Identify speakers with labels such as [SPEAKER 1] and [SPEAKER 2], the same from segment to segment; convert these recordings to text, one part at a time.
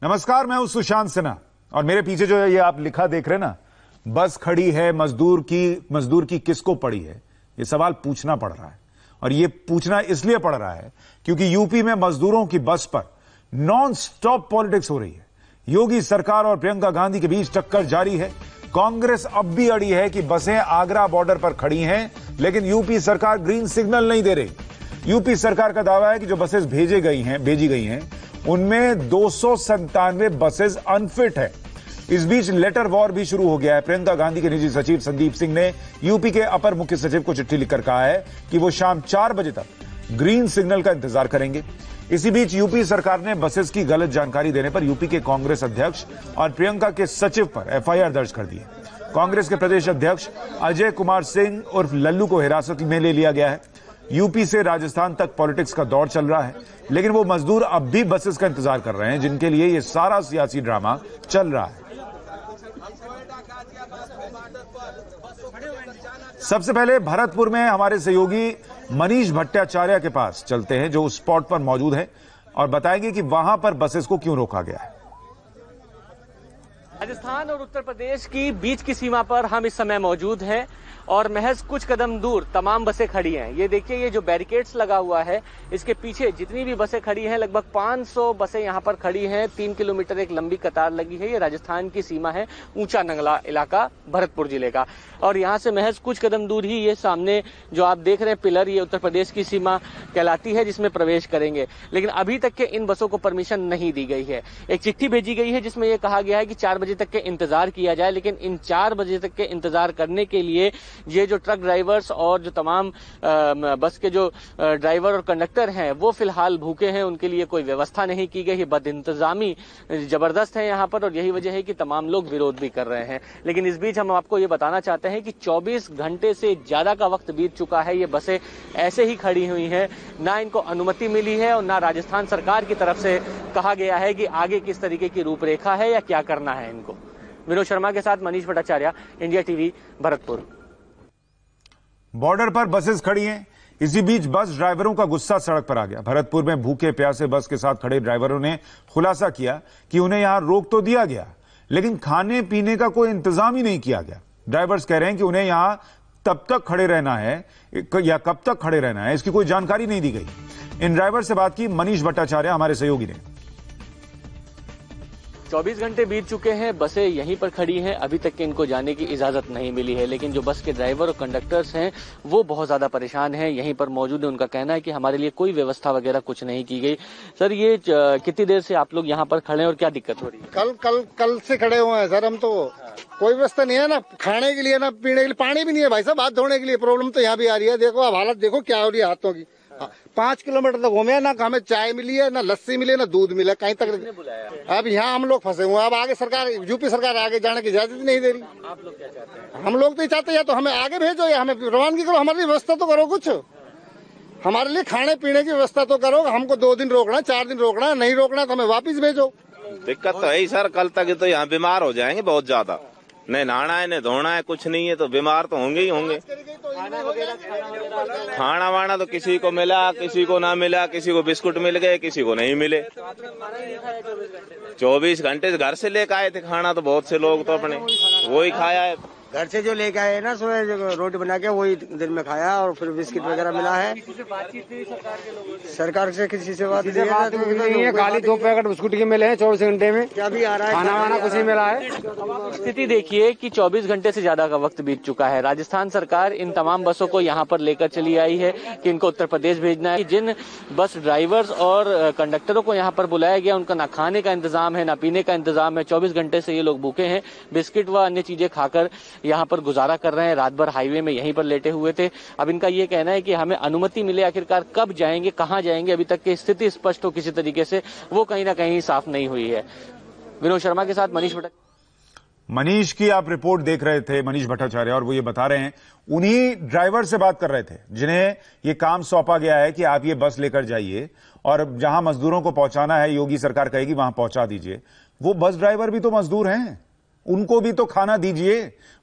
[SPEAKER 1] नमस्कार, मैं हूं सुशांत सिन्हा और मेरे पीछे जो है ये आप लिखा देख रहे हैं ना, बस खड़ी है मजदूर की किसको पड़ी है, ये सवाल पूछना पड़ रहा है। और ये पूछना इसलिए पड़ रहा है क्योंकि यूपी में मजदूरों की बस पर नॉन स्टॉप पॉलिटिक्स हो रही है। योगी सरकार और प्रियंका गांधी के बीच टक्कर जारी है। कांग्रेस अब भी अड़ी है कि बसें आगरा बॉर्डर पर खड़ी हैं, लेकिन यूपी सरकार ग्रीन सिग्नल नहीं दे रही। यूपी सरकार का दावा है कि जो बसेस भेजी गई हैं उनमें 297 बसेस अनफिट है। इस बीच लेटर वॉर भी शुरू हो गया है। प्रियंका गांधी के निजी सचिव संदीप सिंह ने यूपी के अपर मुख्य सचिव को चिट्ठी लिखकर कहा है कि वो शाम 4 बजे तक ग्रीन सिग्नल का इंतजार करेंगे। इसी बीच यूपी सरकार ने बसेस की गलत जानकारी देने पर यूपी के कांग्रेस अध्यक्ष और प्रियंका के सचिव पर एफआईआर दर्ज कर दी है। कांग्रेस के प्रदेश अध्यक्ष अजय कुमार सिंह उर्फ लल्लू को हिरासत में ले लिया गया है। यूपी से राजस्थान तक पॉलिटिक्स का दौर चल रहा है, लेकिन वो मजदूर अब भी बसेस का इंतजार कर रहे हैं जिनके लिए ये सारा सियासी ड्रामा चल रहा है। सबसे पहले भरतपुर में हमारे सहयोगी मनीष भट्टाचार्य के पास चलते हैं, जो उस स्पॉट पर मौजूद है और बताएंगे कि वहां पर बसेस को क्यों रोका गया है।
[SPEAKER 2] राजस्थान और उत्तर प्रदेश की बीच की सीमा पर हम इस समय मौजूद हैं और महज कुछ कदम दूर तमाम बसें खड़ी हैं। ये देखिए, ये जो बैरिकेड्स लगा हुआ है इसके पीछे जितनी भी बसें खड़ी हैं, लगभग 500 बसें यहाँ पर खड़ी हैं। 3 किलोमीटर एक लंबी कतार लगी है। ये राजस्थान की सीमा है, ऊंचा नंगला इलाका भरतपुर जिले का। और यहाँ से महज कुछ कदम दूर ही ये सामने जो आप देख रहे हैं पिलर, ये उत्तर प्रदेश की सीमा कहलाती है जिसमें प्रवेश करेंगे। लेकिन अभी तक के इन बसों को परमिशन नहीं दी गई है। एक चिट्ठी भेजी गई है जिसमें यह कहा गया है कि 4 बजे तक के इंतजार किया जाए, लेकिन इन 4 बजे तक के इंतजार करने के लिए ये जो ट्रक ड्राइवर्स और जो तमाम बस के जो ड्राइवर और कंडक्टर हैं वो फिलहाल भूखे हैं। उनके लिए कोई व्यवस्था नहीं की गई है। बदइंतजामी जबरदस्त है यहाँ पर और यही वजह है कि तमाम लोग विरोध भी कर रहे हैं। लेकिन इस बीच हम आपको ये बताना चाहते हैं कि 24 घंटे से ज्यादा का वक्त बीत चुका है। ये बसें ऐसे ही खड़ी हुई हैं, ना इनको अनुमति मिली है और ना राजस्थान सरकार की तरफ से कहा गया है कि आगे किस तरीके की रूपरेखा है या क्या करना है इनको। विनोद शर्मा के साथ Manish Bhattacharya, India TV, Bharatpur.
[SPEAKER 1] Border पर बसेस खड़ी हैं। इसी बीच बस ड्राइवरों का गुस्सा सड़क पर आ गया। भरतपुर में भूखे प्यासे बस के साथ खड़े ड्राइवरों ने खुलासा किया कि उन्हें यहां रोक तो दिया गया, लेकिन खाने पीने का कोई इंतजाम ही नहीं किया गया। ड्राइवर्स कह रहे हैं कि उन्हें यहां तब तक खड़े रहना है या कब तक खड़े रहना है, इसकी कोई जानकारी नहीं दी गई। इन ड्राइवर से बात की मनीष भट्टाचार्य, हमारे सहयोगी ने।
[SPEAKER 2] 24 घंटे बीत चुके हैं, बसें यहीं पर खड़ी हैं, अभी तक के इनको जाने की इजाजत नहीं मिली है। लेकिन जो बस के ड्राइवर और कंडक्टर्स हैं वो बहुत ज्यादा परेशान हैं, यहीं पर मौजूद है। उनका कहना है कि हमारे लिए कोई व्यवस्था वगैरह कुछ नहीं की गई। सर, ये कितनी देर से आप लोग यहाँ पर खड़े हैं और क्या दिक्कत हो रही है?
[SPEAKER 3] कल से खड़े हुए हैं सर। हम तो कोई व्यवस्था नहीं है, ना खाने के लिए ना पीने के लिए, पानी भी नहीं है भाई साहब। हाथ धोने के लिए प्रॉब्लम तो यहाँ भी आ रही है। देखो अब हालत देखो क्या हो रही है हाथों की। 5 किलोमीटर तक घूमे, ना हमें चाय मिली है, ना लस्सी मिली है, ना दूध मिला, कहीं तक। अब यहाँ हम लोग फंसे हुए हैं। अब आगे सरकार, यूपी सरकार आगे जाने की इजाजत नहीं दे रही।
[SPEAKER 2] आप लोग क्या चाहते हैं?
[SPEAKER 3] हम लोग तो चाहते हैं या तो हमें आगे भेजो या हमें रवानगी करो, हमारे लिए व्यवस्था तो करो कुछ। हमारे लिए खाने पीने की व्यवस्था तो करो। हमको 2 दिन रोकना, 4 दिन रोकना, नहीं रोकना तो हमें वापिस भेजो।
[SPEAKER 4] दिक्कत तो है ही सर, कल तक तो यहाँ बीमार हो जाएंगे बहुत ज्यादा। नहीं नहाना है, नहीं धोना है, कुछ नहीं है तो बीमार तो होंगे ही होंगे। खाना वाना तो किसी को मिला, किसी को ना मिला, किसी को बिस्कुट मिल गए, किसी को नहीं मिले। 24 घंटे से घर से लेकर आए थे खाना, तो बहुत से लोग तो अपने वही खाया है।
[SPEAKER 5] घर से जो लेके आए ना, सुबह रोटी बना के वही दिन में खाया और फिर बिस्किट वगैरह मिला है। सरकार से किसी से बात नहीं है, खाली 2 पैकेट बिस्कुट के मिले हैं 24 घंटे में। क्या भी आ रहा है, खाना वाना कुछ नहीं मिला है।
[SPEAKER 2] स्थिति देखिए कि 24 घंटे से ज्यादा का वक्त बीत चुका है। राजस्थान सरकार इन तमाम बसों को यहाँ पर लेकर चली आई है कि इनको उत्तर प्रदेश भेजना है। जिन बस ड्राइवर्स और कंडक्टरों को यहाँ पर बुलाया गया, उनका ना खाने का इंतजाम है, ना पीने का इंतजाम है। 24 घंटे से ये लोग भूखे हैं, बिस्किट व अन्य चीजें खाकर यहाँ पर गुजारा कर रहे हैं। रात भर हाईवे में यहीं पर लेटे हुए थे। अब इनका ये कहना है कि हमें अनुमति मिले, आखिरकार कब जाएंगे, कहां जाएंगे, अभी तक की स्थिति स्पष्ट हो किसी तरीके से, वो कहीं ना कहीं साफ नहीं हुई है। विनोद शर्मा के साथ मनीष भट्टाचार्य।
[SPEAKER 1] मनीष की आप रिपोर्ट देख रहे थे, मनीष भट्टाचार्य, और वो ये बता रहे हैं, उन्हीं ड्राइवर से बात कर रहे थे जिन्हें ये काम सौंपा गया है कि आप ये बस लेकर जाइए और जहां मजदूरों को पहुंचाना है, योगी सरकार कहेगी वहां पहुंचा दीजिए। वो बस ड्राइवर भी तो मजदूर हैं, उनको भी तो खाना दीजिए।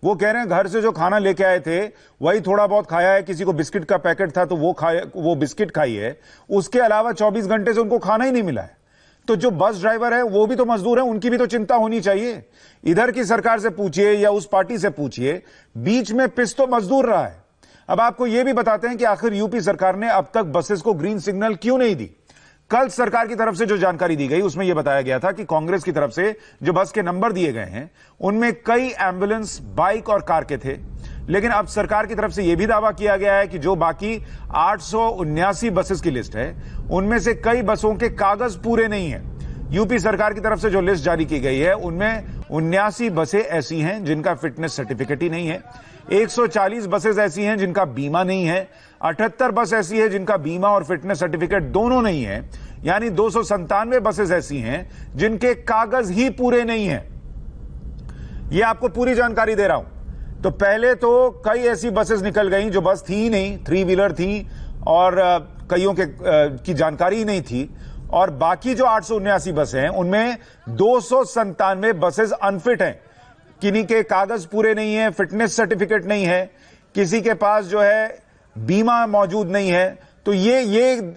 [SPEAKER 1] वो कह रहे हैं घर से जो खाना लेके आए थे वही थोड़ा बहुत खाया है, किसी को बिस्किट का पैकेट था तो वो बिस्किट खाई है, उसके अलावा 24 घंटे से उनको खाना ही नहीं मिला है। तो जो बस ड्राइवर है वो भी तो मजदूर है, उनकी भी तो चिंता होनी चाहिए। इधर की सरकार से पूछिए या उस पार्टी से पूछिए, बीच में पिस तो मजदूर रहा है। अब आपको यह भी बताते हैं कि आखिर यूपी सरकार ने अब तक बसेस को ग्रीन सिग्नल क्यों नहीं दी। कल सरकार की तरफ से जो जानकारी दी गई उसमें यह बताया गया था कि कांग्रेस की तरफ से जो बस के नंबर दिए गए हैं उनमें कई एम्बुलेंस, बाइक और कार के थे, लेकिन अब सरकार की तरफ से यह भी दावा किया गया है कि जो बाकी 879 बसेस की लिस्ट है उनमें से कई बसों के कागज पूरे नहीं है। यूपी सरकार की तरफ से जो लिस्ट जारी की गई है उनमें 79 बसें ऐसी हैं जिनका फिटनेस सर्टिफिकेट ही नहीं है, 140 बसेस ऐसी हैं जिनका बीमा नहीं है, 78 बस ऐसी है जिनका बीमा और फिटनेस सर्टिफिकेट दोनों नहीं है, यानी 297 बसेस ऐसी हैं जिनके कागज ही पूरे नहीं है। यह आपको पूरी जानकारी दे रहा हूं। तो पहले तो कई ऐसी बसेस निकल गई जो बस थी ही नहीं, 3 व्हीलर थी और कईयों की जानकारी ही नहीं थी, और बाकी जो 879 बसें हैं उनमें 297 बसेस अनफिट हैं, किन्हीं के कागज पूरे नहीं है, फिटनेस सर्टिफिकेट नहीं है, किसी के पास जो है बीमा मौजूद नहीं है। तो ये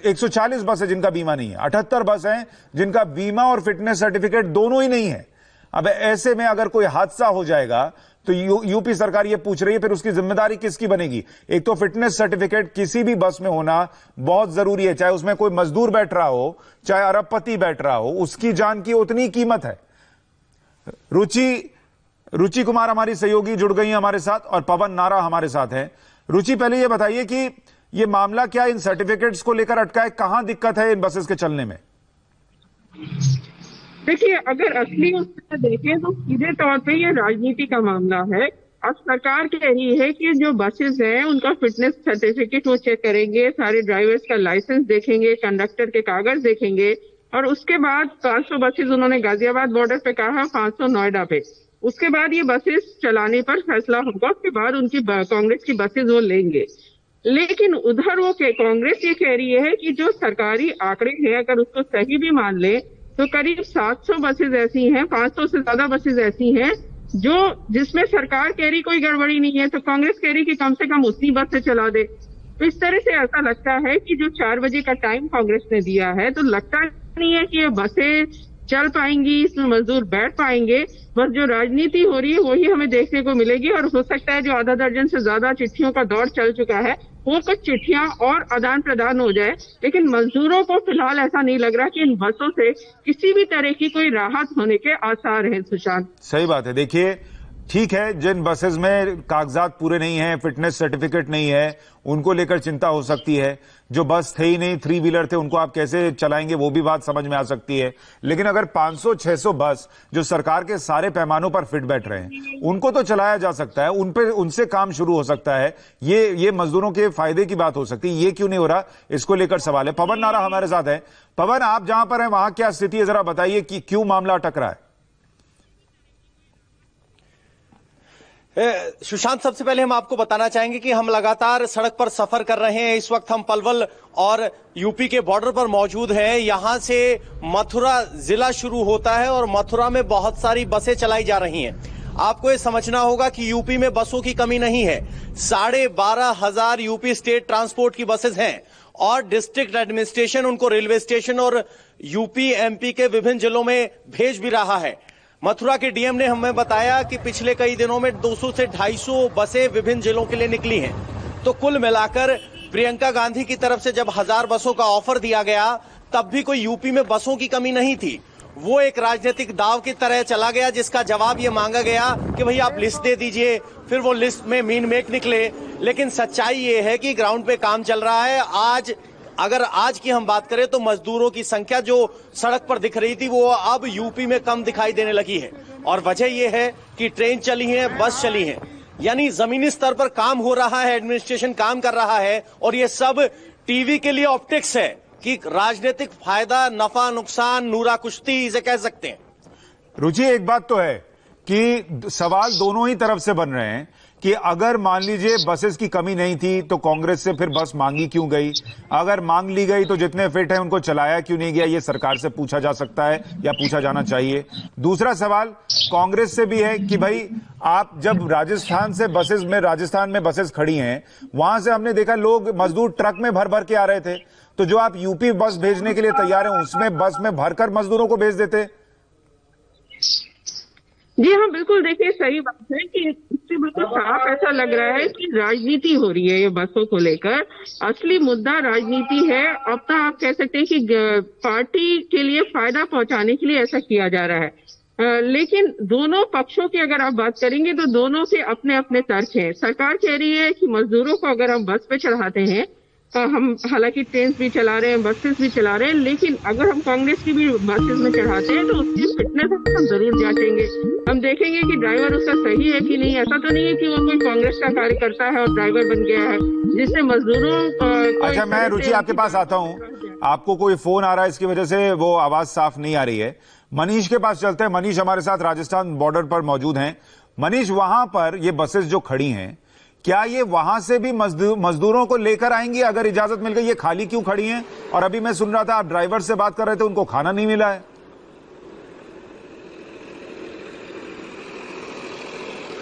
[SPEAKER 1] 140 बस है जिनका बीमा नहीं है, 78 बस हैं जिनका बीमा और फिटनेस सर्टिफिकेट दोनों ही नहीं है। अब ऐसे में अगर कोई हादसा हो जाएगा तो यूपी सरकार ये पूछ रही है फिर उसकी जिम्मेदारी किसकी बनेगी। एक तो फिटनेस सर्टिफिकेट किसी भी बस में होना बहुत जरूरी है, चाहे उसमें कोई मजदूर बैठ रहा हो, चाहे अरबपति बैठ रहा हो, उसकी जान की उतनी कीमत है। रुचि कुमार हमारी सहयोगी जुड़ गई हैं हमारे साथ और पवन नारा हमारे साथ हैं। रुचि, पहले ये बताइए कि ये मामला क्या इन सर्टिफिकेट्स को लेकर अटका है, कहां दिक्कत है इन बसेस के चलने में?
[SPEAKER 6] देखिए, अगर असली उसमें देखें तो सीधे तौर पे ये राजनीति का मामला है। अब सरकार कह रही है कि जो बसेस हैं उनका फिटनेस सर्टिफिकेट वो चेक करेंगे, सारे ड्राइवर्स का लाइसेंस देखेंगे, कंडक्टर के कागज देखेंगे, और उसके बाद 500 बसेस उन्होंने गाजियाबाद बॉर्डर पे कहा, 500 नोएडा पे। उसके बाद ये बसेस चलाने पर फैसला होगा, उसके बाद उनकी कांग्रेस की बसेस वो लेंगे। लेकिन उधर वो कांग्रेस ये कह रही है कि जो सरकारी आंकड़े हैं अगर उसको सही भी मान ले तो करीब 700 बसेज ऐसी हैं, 500 से ज्यादा बसेज ऐसी हैं जो जिसमें सरकार कह रही कोई गड़बड़ी नहीं है, तो कांग्रेस कह रही कि कम से कम उतनी बस से चला दे। तो इस तरह से ऐसा लगता है कि जो 4 बजे का टाइम कांग्रेस ने दिया है तो लगता नहीं है कि ये बसें चल पाएंगी, इसमें मजदूर बैठ पाएंगे। बस जो राजनीति हो रही है वही हमें देखने को मिलेगी, और हो सकता है जो आधा दर्जन से ज्यादा चिट्ठियों का दौर चल चुका है वो कुछ चिट्ठियां और आदान प्रदान हो जाए। लेकिन मजदूरों को फिलहाल ऐसा नहीं लग रहा कि इन बसों से किसी भी तरह की कोई राहत होने के आसार हैं। सुशांत, सही
[SPEAKER 1] बात है। देखिए, ठीक है, जिन बसेस में कागजात पूरे नहीं है, फिटनेस सर्टिफिकेट नहीं है, उनको लेकर चिंता हो सकती है। जो बस थे ही नहीं, 3 व्हीलर थे, उनको आप कैसे चलाएंगे वो भी बात समझ में आ सकती है। लेकिन अगर 500-600 बस जो सरकार के सारे पैमानों पर फिट बैठ रहे हैं उनको तो चलाया जा सकता है, उनसे काम शुरू हो सकता है। ये मजदूरों के फायदे की बात हो सकती है। ये क्यों नहीं हो रहा, इसको लेकर सवाल है। पवन नारा हमारे साथ है। पवन, आप जहां पर हैं वहां क्या स्थिति है, जरा बताइए कि क्यों मामला अटक रहा है?
[SPEAKER 7] सुशांत, सबसे पहले हम आपको बताना चाहेंगे कि हम लगातार सड़क पर सफर कर रहे हैं। इस वक्त हम पलवल और यूपी के बॉर्डर पर मौजूद हैं। यहां से मथुरा जिला शुरू होता है और मथुरा में बहुत सारी बसें चलाई जा रही हैं। आपको ये समझना होगा कि यूपी में बसों की कमी नहीं है। 12,500 यूपी स्टेट ट्रांसपोर्ट की बसेस हैं और डिस्ट्रिक्ट एडमिनिस्ट्रेशन उनको रेलवे स्टेशन और यूपी एमपी के विभिन्न जिलों में भेज भी रहा है। मथुरा के डीएम ने हमें बताया कि पिछले कई दिनों में 200 से 250 बसें विभिन्न जिलों के लिए निकली हैं। तो कुल मिलाकर प्रियंका गांधी की तरफ से जब 1000 बसों का ऑफर दिया गया तब भी कोई यूपी में बसों की कमी नहीं थी। वो एक राजनीतिक दाव की तरह चला गया, जिसका जवाब ये मांगा गया कि भाई आप लिस्ट दे दीजिए। फिर वो लिस्ट में मीन मेक निकले। लेकिन सच्चाई ये है कि ग्राउंड पे काम चल रहा है। अगर आज की हम बात करें तो मजदूरों की संख्या जो सड़क पर दिख रही थी वो अब यूपी में कम दिखाई देने लगी है। और वजह यह है कि ट्रेन चली है, बस चली है, यानी जमीनी स्तर पर काम हो रहा है, एडमिनिस्ट्रेशन काम कर रहा है। और ये सब टीवी के लिए ऑप्टिक्स है कि राजनीतिक फायदा, नफा नुकसान, नूरा कुश्ती इसे कह सकते हैं।
[SPEAKER 1] रुचि, एक बात तो है कि सवाल दोनों ही तरफ से बन रहे हैं कि अगर मान लीजिए बसेस की कमी नहीं थी तो कांग्रेस से फिर बस मांगी क्यों गई, अगर मांग ली गई तो जितने फिट हैं उनको चलाया क्यों नहीं गया, ये सरकार से पूछा जा सकता है या पूछा जाना चाहिए। दूसरा सवाल कांग्रेस से भी है कि भाई आप जब राजस्थान में बसेस खड़ी हैं, वहां से हमने देखा लोग मजदूर ट्रक में भर भर के आ रहे थे, तो जो आप यूपी बस भेजने के लिए तैयार हैं उसमें बस में भरकर मजदूरों को भेज देते।
[SPEAKER 6] जी हाँ, बिल्कुल। देखिए, सही बात है कि इससे बिल्कुल साफ ऐसा लग रहा है कि राजनीति हो रही है ये बसों को लेकर। असली मुद्दा राजनीति है। अब तो आप कह सकते हैं कि पार्टी के लिए फायदा पहुंचाने के लिए ऐसा किया जा रहा है। लेकिन दोनों पक्षों की अगर आप बात करेंगे तो दोनों के अपने अपने तर्क हैं। सरकार कह रही है कि मजदूरों को अगर हम बस पे चढ़ाते हैं, हम हालांकि ट्रेन भी चला रहे हैं, बसेस भी चला रहे हैं, लेकिन अगर हम कांग्रेस की भी बसेस में चढ़ाते हैं तो उसकी फिटनेस हम जरूर जांचेंगे। हम देखेंगे कि ड्राइवर उसका सही है कि नहीं। ऐसा तो नहीं है कि वो कोई कांग्रेस का कार्यकर्ता है और ड्राइवर बन गया है, जिससे मजदूरों
[SPEAKER 1] अच्छा, मैं रुचि आपके पास आता हूँ। आपको कोई फोन आ रहा है, इसकी वजह से वो आवाज साफ नहीं आ रही है। मनीष के पास चलते हैं। मनीष हमारे साथ राजस्थान बॉर्डर पर मौजूद हैं। मनीष, वहां पर ये बसेस जो खड़ी हैं, क्या ये वहां से भी मजदूरों को लेकर आएंगी अगर इजाजत मिल गई? ये खाली क्यों खड़ी हैं? और अभी मैं सुन रहा था आप ड्राइवर से बात कर रहे थे, उनको खाना नहीं मिला है।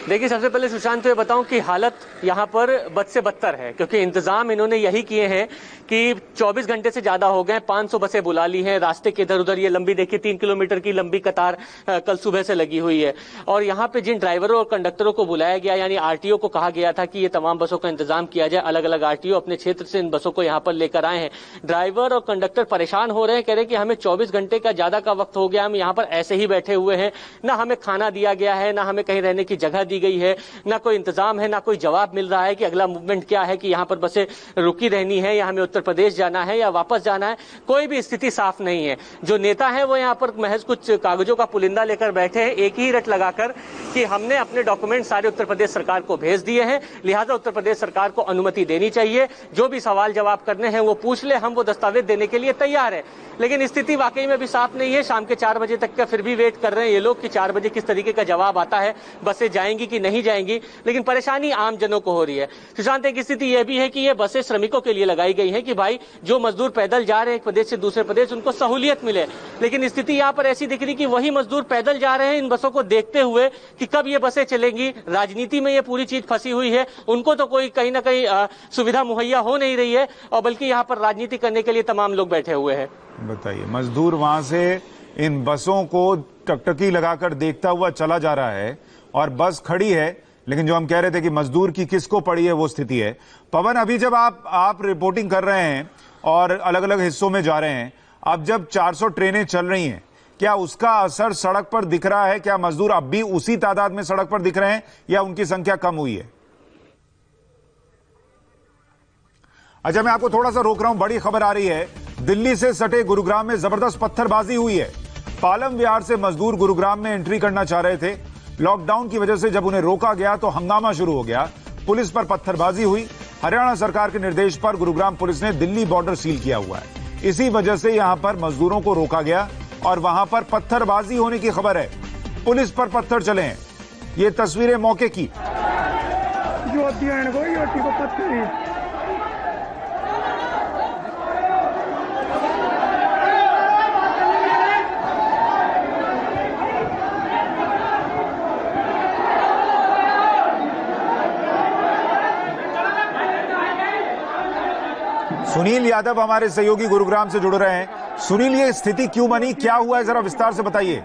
[SPEAKER 2] देखिए, सबसे पहले सुशांत, तो ये बताऊं कि हालत यहाँ पर बद से बदतर है, क्योंकि इंतजाम इन्होंने यही किए हैं कि 24 घंटे से ज्यादा हो गए, 500 बसें बुला ली हैं। रास्ते के इधर उधर ये लंबी, देखिए 3 किलोमीटर की लंबी कतार कल सुबह से लगी हुई है। और यहाँ पे जिन ड्राइवरों और कंडक्टरों को बुलाया गया, यानी आरटीओ को कहा गया था कि ये तमाम बसों का इंतजाम किया जाए, अलग अलग आरटीओ अपने क्षेत्र से इन बसों को यहाँ पर लेकर आए हैं। ड्राइवर और कंडक्टर परेशान हो रहे हैं, कह रहे हैं कि हमें 24 घंटे का ज्यादा का वक्त हो गया, हम यहाँ पर ऐसे ही बैठे हुए हैं, ना हमें खाना दिया गया है, ना हमें कहीं रहने की जगह दी गई है, ना कोई इंतजाम है, ना कोई जवाब मिल रहा है कि अगला मूवमेंट क्या है, कि यहाँ पर बसें रुकी रहनी है या हमें उत्तर प्रदेश जाना है या वापस जाना है। कोई भी स्थिति साफ नहीं है। जो नेता है वो यहाँ पर महज कुछ कागजों का पुलिंदा लेकर बैठे हैं, एक ही रट लगाकर कि हमने अपने डॉक्यूमेंट सारे उत्तर प्रदेश सरकार को भेज दिए हैं, लिहाजा उत्तर प्रदेश सरकार को अनुमति देनी चाहिए, जो भी सवाल जवाब करने हैं वो पूछ ले, हम वो दस्तावेज देने के लिए तैयार है। लेकिन स्थिति वाकई में भी साफ नहीं है। शाम के 4 बजे तक का फिर भी वेट कर रहे हैं ये लोग कि 4 बजे किस तरीके का जवाब आता है, बसें जाएंगी कि नहीं जाएंगी। लेकिन परेशानी आम जनों को हो रही है। सुशांत, एक स्थिति यह भी है कि ये बसें श्रमिकों के लिए लगाई गई हैं कि भाई जो मजदूर पैदल जा रहे हैं एक प्रदेश से दूसरे प्रदेश, उनको सहूलियत मिले। लेकिन स्थिति यहाँ पर ऐसी दिख रही कि वही मजदूर पैदल जा रहे हैं इन बसों को देखते हुए कि कब ये बसें चलेंगी। राजनीति में ये पूरी चीज फंसी हुई है। उनको तो कोई कहीं ना कहीं सुविधा मुहैया हो नहीं रही है, और बल्कि यहाँ पर राजनीति करने के लिए तमाम लोग बैठे हुए हैं।
[SPEAKER 1] बताइए, मजदूर वहां से इन बसों को टकटकी लगाकर देखता हुआ चला जा रहा है और बस खड़ी है, लेकिन जो हम कह रहे थे कि मजदूर की किसको पड़ी है वो स्थिति है। पवन, अभी जब आप रिपोर्टिंग कर रहे हैं और अलग अलग हिस्सों में जा रहे हैं, अब जब 400 ट्रेनें चल रही हैं, क्या उसका असर सड़क पर दिख रहा है? क्या मजदूर अब भी उसी तादाद में सड़क पर दिख रहे हैं या उनकी संख्या कम हुई है? अच्छा, मैं आपको थोड़ा सा रोक रहा हूं। बड़ी खबर आ रही है, दिल्ली से सटे गुरुग्राम में जबरदस्त पत्थरबाजी हुई है। पालम विहार से मजदूर गुरुग्राम में एंट्री करना चाह रहे थे। लॉकडाउन की वजह से जब उन्हें रोका गया तो हंगामा शुरू हो गया, पुलिस पर पत्थरबाजी हुई। हरियाणा सरकार के निर्देश पर गुरुग्राम पुलिस ने दिल्ली बॉर्डर सील किया हुआ है। इसी वजह से यहां पर मजदूरों को रोका गया और वहां पर पत्थरबाजी होने की खबर है। पुलिस पर पत्थर चले हैं। ये तस्वीरें मौके की। सुनील यादव हमारे सहयोगी गुरुग्राम से जुड़ रहे हैं। सुनील, ये स्थिति क्यों बनी, क्या हुआ है, जरा विस्तार से बताइए।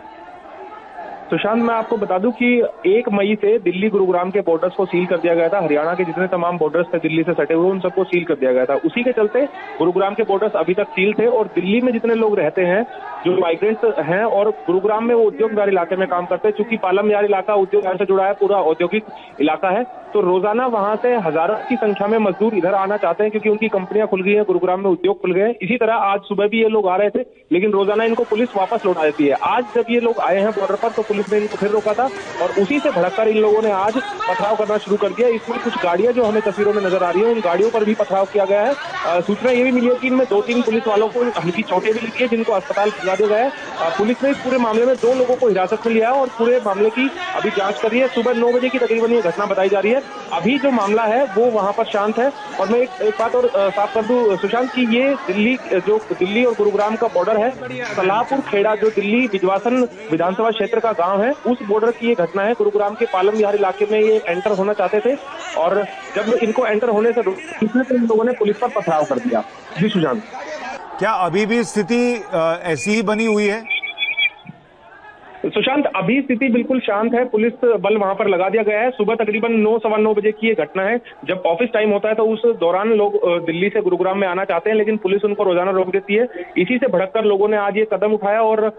[SPEAKER 8] सुशांत, मैं आपको बता दूं कि 1 मई से दिल्ली गुरुग्राम के बॉर्डर्स को सील कर दिया गया था। हरियाणा के जितने तमाम बॉर्डर्स थे दिल्ली से सटे हुए, उन सबको सील कर दिया गया था। उसी के चलते गुरुग्राम के बॉर्डर्स अभी तक सील थे और दिल्ली में जितने लोग रहते हैं, जो माइग्रेंट्स हैं और गुरुग्राम में वो उद्योगदार इलाके में काम करते हैं, चूंकि पालम विहार इलाका उद्योग से जुड़ा है, पूरा औद्योगिक इलाका है, तो रोजाना वहां से हजारों की संख्या में मजदूर इधर आना चाहते हैं क्योंकि उनकी कंपनियां खुल गई हैं, गुरुग्राम में उद्योग खुल गए हैं। इसी तरह आज सुबह भी ये लोग आ रहे थे, लेकिन रोजाना इनको पुलिस वापस लौटा देती है। आज जब ये लोग आए हैं बॉर्डर पर तो पुलिस ने इनको फिर रोका था और उसी से भड़ककर इन लोगों ने आज पथराव करना शुरू कर दिया। इसमें कुछ गाड़ियां जो हमें तस्वीरों में नजर आ रही है, उन गाड़ियों पर भी पथराव किया गया है। सूचना ये भी मिली है कि इनमें 2-3 पुलिस वालों को हल्की चोटें भी लगी है, जिनको अस्पताल भिजवा दिया गया है। पुलिस ने इस पूरे मामले में 2 लोगों को हिरासत में लिया है और पूरे मामले की अभी जांच कर रही है। सुबह 9 बजे की तकरीबन ये घटना बताई जा रही है। अभी जो मामला है वो वहां पर शांत है। और मैं एक बात और साफ कर दूं सुशांत की, ये दिल्ली और गुरुग्राम का बॉर्डर है। सलाहपुर खेड़ा जो दिल्ली बिजवासन विधानसभा क्षेत्र का गांव है, उस बॉर्डर की ये घटना है। गुरुग्राम के पालम विहार इलाके में ये एंटर होना चाहते थे और जब इनको एंटर होने से रोकने तो इन लोगों ने पुलिस पर पथराव कर दिया। जी सुशांत,
[SPEAKER 1] क्या अभी भी स्थिति ऐसी ही बनी हुई है?
[SPEAKER 8] सुशांत, अभी स्थिति बिल्कुल शांत है। पुलिस बल वहां पर लगा दिया गया है। सुबह तकरीबन 9 सवा 9 बजे की ये घटना है। जब ऑफिस टाइम होता है तो उस दौरान लोग दिल्ली से गुरुग्राम में आना चाहते हैं, लेकिन पुलिस उनको रोजाना रोक देती है। इसी से भड़ककर लोगों ने आज ये कदम उठाया और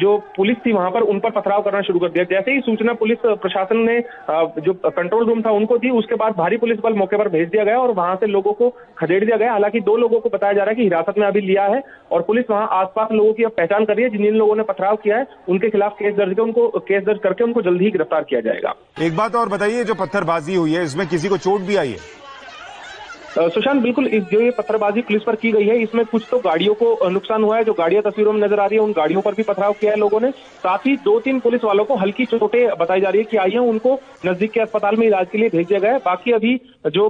[SPEAKER 8] जो पुलिस थी वहां पर उन पर पथराव करना शुरू कर दिया। जैसे ही सूचना पुलिस प्रशासन ने जो कंट्रोल रूम था उनको दी, उसके बाद भारी पुलिस बल मौके पर भेज दिया गया और वहां से लोगों को खदेड़ दिया गया। हालांकि 2 लोगों को बताया जा रहा है कि हिरासत में अभी लिया है और पुलिस वहां आसपास लोगों की अब पहचान कर रही है। जिन लोगों ने पथराव किया है उनके खिलाफ केस दर्ज करके उनको जल्द ही गिरफ्तार किया जाएगा।
[SPEAKER 1] एक बात और बताइए, जो पत्थरबाजी हुई है इसमें किसी को चोट भी आई है?
[SPEAKER 8] सुशांत, बिल्कुल जो ये पत्थरबाजी पुलिस पर की गई है इसमें कुछ तो गाड़ियों को नुकसान हुआ है। जो गाड़ियां तस्वीरों में नजर आ रही है उन गाड़ियों पर भी पथराव किया है लोगों ने। साथ ही 2-3 पुलिस वालों को हल्की चोटें बताई जा रही है कि आई है, उनको नजदीक के अस्पताल में इलाज के लिए भेज दिया गया है। बाकी अभी जो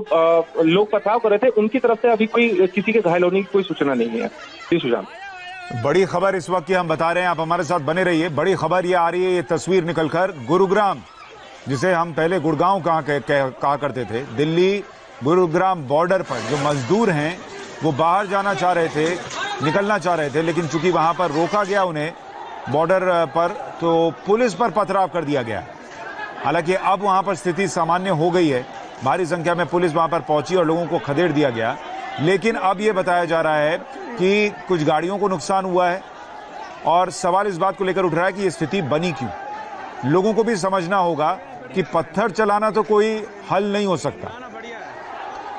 [SPEAKER 8] लोग पथराव कर रहे थे उनकी तरफ से अभी कोई किसी के घायल होने की कोई सूचना नहीं है। जी सुशांत,
[SPEAKER 1] बड़ी खबर इस वक्त की हम बता रहे हैं, आप हमारे साथ बने रहिए। बड़ी खबर ये आ रही है, ये तस्वीर निकलकर गुरुग्राम, जिसे हम पहले गुड़गांव कहा करते थे, दिल्ली गुरुग्राम बॉर्डर पर जो मजदूर हैं वो बाहर जाना चाह रहे थे, निकलना चाह रहे थे, लेकिन चूंकि वहां पर रोका गया उन्हें बॉर्डर पर, तो पुलिस पर पथराव कर दिया गया। हालांकि अब वहां पर स्थिति सामान्य हो गई है, भारी संख्या में पुलिस वहां पर पहुंची और लोगों को खदेड़ दिया गया। लेकिन अब ये बताया जा रहा है कि कुछ गाड़ियों को नुकसान हुआ है और सवाल इस बात को लेकर उठ रहा है कि ये स्थिति बनी क्यों। लोगों को भी समझना होगा कि पत्थर चलाना तो कोई हल नहीं हो सकता।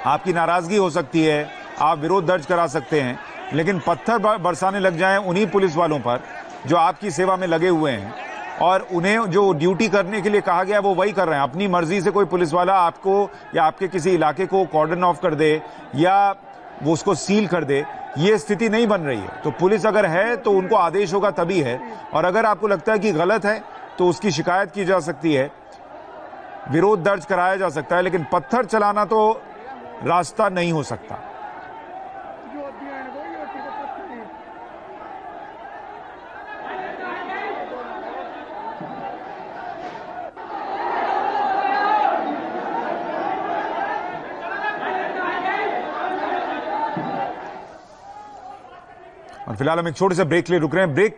[SPEAKER 1] आपकी नाराजगी हो सकती है, आप विरोध दर्ज करा सकते हैं, लेकिन पत्थर बरसाने लग जाएं उन्हीं पुलिस वालों पर जो आपकी सेवा में लगे हुए हैं और उन्हें जो ड्यूटी करने के लिए कहा गया वो वही कर रहे हैं। अपनी मर्जी से कोई पुलिस वाला आपको या आपके किसी इलाके को कॉर्डन ऑफ कर दे या वो उसको सील कर दे, ये स्थिति नहीं बन रही है। तो पुलिस अगर है तो उनको आदेश होगा तभी है, और अगर आपको लगता है कि गलत है तो उसकी शिकायत की जा सकती है, विरोध दर्ज कराया जा सकता है, लेकिन पत्थर चलाना तो रास्ता नहीं हो सकता। और फिलहाल हम एक छोटे से ब्रेक के लिए रुक रहे हैं। ब्रेक